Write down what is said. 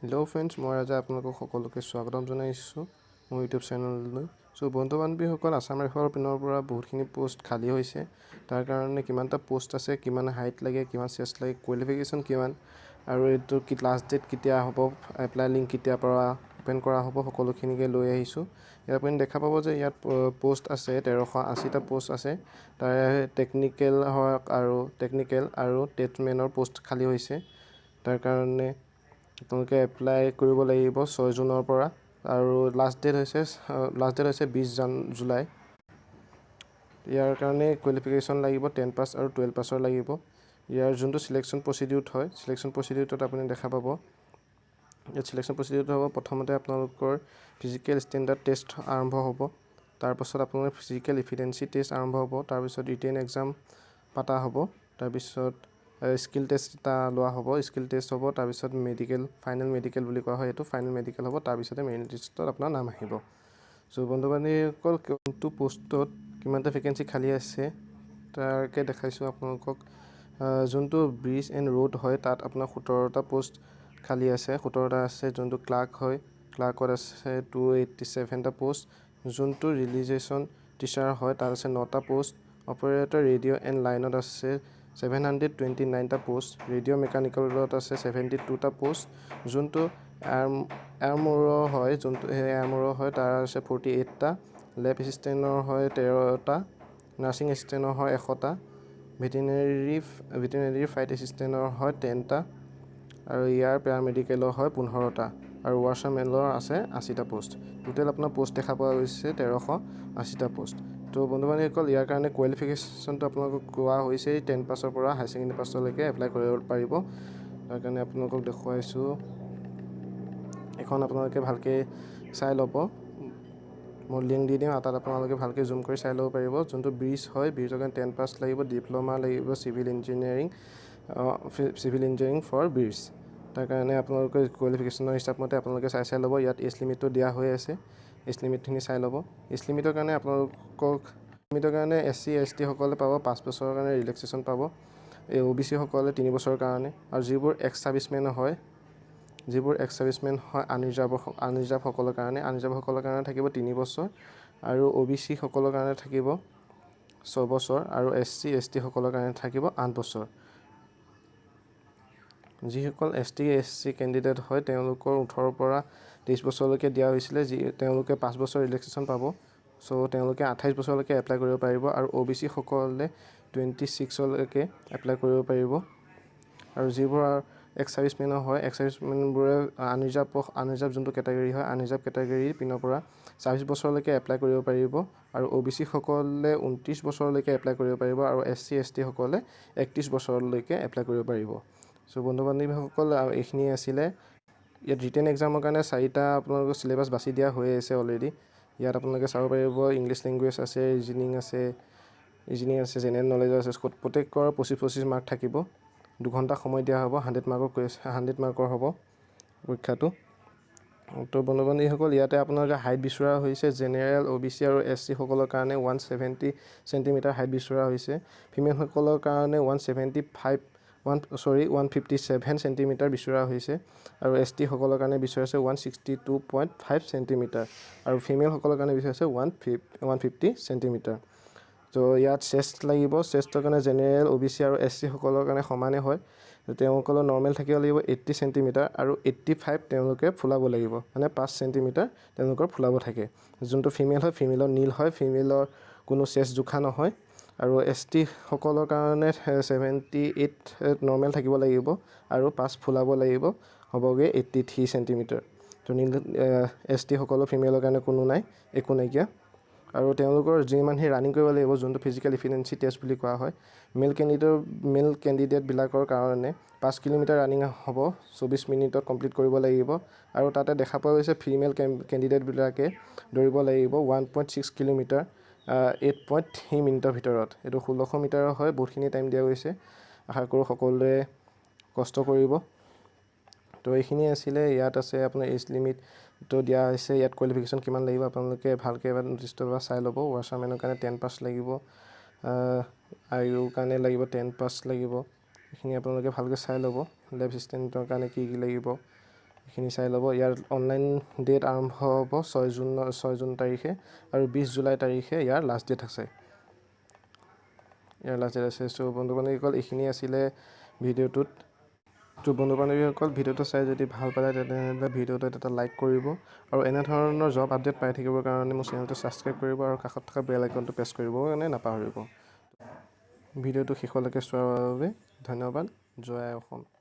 Hello friends, মই আজি আপোনালোকক সকলোকে স্বাগতম জনাইছোঁ মোৰ YouTube চেনেললৈ। সো বন্ধু বান্ধৱীসকল, আসাম ৰাইফলৰ পিনৰ পৰা বহুতখিনি পোষ্ট খালী হৈছে। তাৰ কাৰণে কিমানটা পোষ্ট আছে, কিমান হাইট লাগে, কিমান চেষ্ট লাগে, কোৱালিফিকেশ্যন কিমান, আৰু এইটো লাষ্ট ডেট কেতিয়া হ'ব, এপ্লাই লিংক কেতিয়াৰ পৰা ওপেন কৰা হ'ব, সকলোখিনিকে লৈ আহিছোঁ। ইয়াত আপুনি দেখা পাব যে ইয়াত পোষ্ট আছে 1380টা পোষ্ট আছে। তাৰে টেকনিকেল আৰু টেষ্টমেনৰ পোষ্ট খালী হৈছে। তাৰ কাৰণে আপোনালোকে এপ্লাই কৰিব লাগিব 6 জুনৰ পৰা, আৰু লাষ্ট ডেট হৈছে 20 জুলাই। ইয়াৰ কাৰণে কোৱালিফিকেশ্যন লাগিব 10 পাছ আৰু 12 পাছৰ লাগিব। ইয়াৰ যোনটো চিলেকশ্যন প্ৰচিডিউৰ হয়, চিলেকশ্যন প্ৰচিডিউৰত আপুনি দেখা পাব ইয়াত চিলেকশ্যন প্ৰচিডিউৰত হ'ব। প্ৰথমতে আপোনালোকৰ ফিজিকেল ষ্টেণ্ডাৰ্ড টেষ্ট আৰম্ভ হ'ব। তাৰপাছত আপোনালোকৰ ফিজিকেল ইফিডেঞ্চি টেষ্ট আৰম্ভ হ'ব। তাৰপিছত ৰিটেন এক্সাম পাতা হ'ব। তাৰপিছত স্কিল টেষ্ট এটা লোৱা হ'ব, স্কিল টেষ্ট হ'ব। তাৰপিছত ফাইনেল মেডিকেল বুলি কোৱা হয়, এইটো ফাইনেল মেডিকেল হ'ব। তাৰপিছতে মেৰিট লিষ্টত আপোনাৰ নাম আহিব। চ' বন্ধু বান্ধৱীসকল, কোনটো পোষ্টত কিমানটা ভেকেঞ্চি খালী আছে তাকে দেখাইছোঁ আপোনালোকক। যোনটো ব্ৰিজ এণ্ড ৰোড হয়, তাত আপোনাৰ 17টা পোষ্ট খালী আছে, 17টা আছে। যোনটো ক্লাৰ্ক হয়, ক্লাৰ্কত আছে 287টা পোষ্ট। যোনটো ৰিলিজেশ্যন টিচাৰ হয়, তাত আছে 9টা পোষ্ট। অপাৰেটৰ ৰেডিঅ' এণ্ড লাইনত আছে 729টা পোষ্ট। ৰেডিঅ' মেকানিকেলত আছে 72টা পোষ্ট। যোনটো এয়াৰমোৰৰ হয়, তাৰ আছে 48টা। লেব এছিষ্টেণ্টৰ হয় 13টা। নাৰ্ছিং এছিষ্টেণ্টৰ হয় 100টা। ভেটেনেৰী ফাইট এছিষ্টেণ্টৰ হয় 10টা। আৰু ইয়াৰ পেৰামেডিকেলৰ হয় 15টা। আৰু ৱাৰ্চাৰমেনৰ আছে 80টা পোষ্ট। টোটেল আপোনাৰ পোষ্ট দেখা পোৱা গৈছে 1380টা পোষ্ট। তো বন্ধু বান্ধৱীসকল, ইয়াৰ কাৰণে কোৱালিফিকেশ্যনটো আপোনালোকক কোৱা হৈছে 10 পাছৰ পৰা হাই ছেকেণ্ডেৰী পাছলৈকে এপ্লাই কৰিব পাৰিব। তাৰ কাৰণে আপোনালোকক দেখুৱাইছোঁ। এখন আপোনালোকে ভালকৈ চাই ল'ব, মই লিংক দি দিম, আৰু তাত আপোনালোকে ভালকৈ জুম কৰি চাই ল'ব পাৰিব। যোনটো ব্ৰিজ হয়, ব্ৰিজৰ কাৰণে 10 পাছ লাগিব, ডিপ্ল'মা লাগিব, চিভিল ইঞ্জিনিয়াৰিং ফৰ ব্ৰিজ। তাৰ কাৰণে আপোনালোকে কোৱালিফিকেশ্যনৰ হিচাপ মতে আপোনালোকে চাই ল'ব। ইয়াত এজ লিমিটটো দিয়া হৈ আছে, এজ লিমিটখিনি চাই ল'ব। এজ লিমিটৰ কাৰণে SC ST সকলে পাব 5 বছৰৰ কাৰণে ৰিলেক্সেশ্যন পাব। OBC সকলে 3 বছৰৰ কাৰণে। আৰু যিবোৰ এক্স ছাৰ্ভিচমেন হয় আনৰিজাৰ্ভ সকলৰ কাৰণে থাকিব 3 বছৰ। আৰু OBC সকলৰ কাৰণে থাকিব 6 বছৰ। আৰু SC ST সকলৰ কাৰণে থাকিব 8 বছৰ। যিসকল ST SC কেণ্ডিডেট হয়, তেওঁলোকৰ 18 পৰা 23 বছৰলৈকে দিয়া হৈছিলে, তেওঁলোকে 5 বছৰ ৰিলেক্সেশ্যন পাব। চ' তেওঁলোকে 28 বছৰলৈকে এপ্লাই কৰিব পাৰিব। আৰু OBC সকলে 26লৈকে এপ্লাই কৰিব পাৰিব। আৰু যিবোৰ এক্স ছাৰ্ভিচমেনৰ হয়, এক্স ছাৰ্ভিচমেনবোৰে আনৰিজাৰ্ভ যোনটো কেটেগৰী হয়, আনৰিজাৰ্ভ কেটেগৰীৰ পিনৰ পৰা 24 বছৰলৈকে এপ্লাই কৰিব পাৰিব। আৰু OBC সকলে 29 বছৰলৈকে এপ্লাই কৰিব পাৰিব। আৰু SC ST সকলে 31 বছৰলৈকে এপ্লাই কৰিব পাৰিব। চ' বন্ধু বান্ধৱীসকল, এইখিনি আছিলে। ইয়াত ৰিটেন এক্সামৰ কাৰণে 4টা আপোনালোকৰ চিলেবাছ বাছি দিয়া হৈ আছে অলৰেডি। ইয়াত আপোনালোকে চাব পাৰিব, ইংলিছ লেংগুৱেজ আছে, ৰিজনিং আছে, জেনেৰেল নলেজৰ আছে। প্ৰত্যেকৰ 25 মাৰ্ক থাকিব। 2 ঘণ্টা সময় দিয়া হ'ব। 100 মাৰ্কৰ হ'ব পৰীক্ষাটো। তো বন্ধু বান্ধৱীসকল, ইয়াতে আপোনালোকে হাইট বিচৰা হৈছে। জেনেৰেল, OBC আৰু SC সকলৰ কাৰণে 170 চেণ্টিমিটাৰ হাইট বিচৰা হৈছে। ফিমেলসকলৰ কাৰণে 157 চেণ্টিমিটাৰ বিচৰা হৈছে। আৰু ST সকলৰ কাৰণে বিচৰা হৈছে 162.5 চেণ্টিমিটাৰ। আৰু ফিমেলসকলৰ কাৰণে বিচৰা হৈছে 150 চেণ্টিমিটাৰ। তো ইয়াত চেষ্ট লাগিব। চেষ্টৰ কাৰণে জেনেৰেল, OBC আৰু SC সকলৰ কাৰণে সমানে হয়। তেওঁলোকৰ নৰ্মেল থাকিব লাগিব 80 চেণ্টিমিটাৰ। আৰু 85 তেওঁলোকে ফুলাব লাগিব, মানে 5 চেণ্টিমিটাৰ তেওঁলোকৰ ফুলাব থাকে। যোনটো ফিমেল হয়, ফিমেলৰ নীল হয়, ফিমেলৰ কোনো চেষ্ট জোখা নহয়। আৰু ST সকলৰ কাৰণে 78 নৰ্মেল থাকিব লাগিব, আৰু 5 ফুলাব লাগিব, হ'বগৈ 83 চেণ্টিমিটাৰ। তো ST সকলৰ ফিমেলৰ কাৰণে কোনো নাই, একো নাইকিয়া। আৰু তেওঁলোকৰ যিমানখিনি ৰানিং কৰিব লাগিব, যোনটো ফিজিকেল ইফিডেঞ্চি টেষ্ট বুলি কোৱা হয়, মেল কেণ্ডিডেটবিলাকৰ কাৰণে 5 কিলোমিটাৰ ৰানিং হ'ব, 24 মিনিটত কমপ্লিট কৰিব লাগিব। আৰু তাতে দেখা পোৱা গৈছে ফিমেল কেণ্ডিডেটবিলাকে দৌৰিব লাগিব 1.6 কিলোমিটাৰ 8.3 মিনিটৰ ভিতৰত। এইটো 1600 মিটাৰৰ হয়। বহুতখিনি টাইম দিয়া গৈছে। আশা কৰোঁ সকলোৱে কষ্ট কৰিব। তো এইখিনি আছিলে। ইয়াত আছে আপোনাৰ এজ লিমিটটো দিয়া হৈছে। ইয়াত কোৱালিফিকেশ্যন কিমান লাগিব আপোনালোকে ভালকৈ এবাৰ নিৰ্দিষ্টৰ পৰা চাই ল'ব। ৱাৰ্চাৰমেনৰ কাৰণে 10 পাছ লাগিব, কাৰণে লাগিব 10 পাছ লাগিব। এইখিনি আপোনালোকে ভালকৈ চাই ল'ব। লেব এছিষ্টেণ্টৰ কাৰণে কি লাগিব এইখিনি চাই ল'ব ইয়াৰ অনলাইন ডেট আৰম্ভ হ'ব 6 জুন তাৰিখে আৰু 20 জুলাই তাৰিখে ইয়াৰ লাষ্ট ডেট আছে চ' বন্ধু বান্ধৱীসকল এইখিনি আছিলে ভিডিঅ'টোত চ' বন্ধু বান্ধৱীসকল ভিডিঅ'টো চাই যদি ভাল পালে তেনেহ'লে ভিডিঅ'টোত এটা লাইক কৰিব আৰু এনেধৰণৰ জব আপডেট পাই থাকিবৰ কাৰণে মোৰ চেনেলটো ছাবস্ক্ৰাইব কৰিব আৰু কাষত থকা বেল আইকনটো প্ৰেছ কৰিবৰ কাৰণে নাপাহৰিব ভিডিঅ'টো শেষলৈকে চোৱাৰ বাবে ধন্যবাদ জয় অসম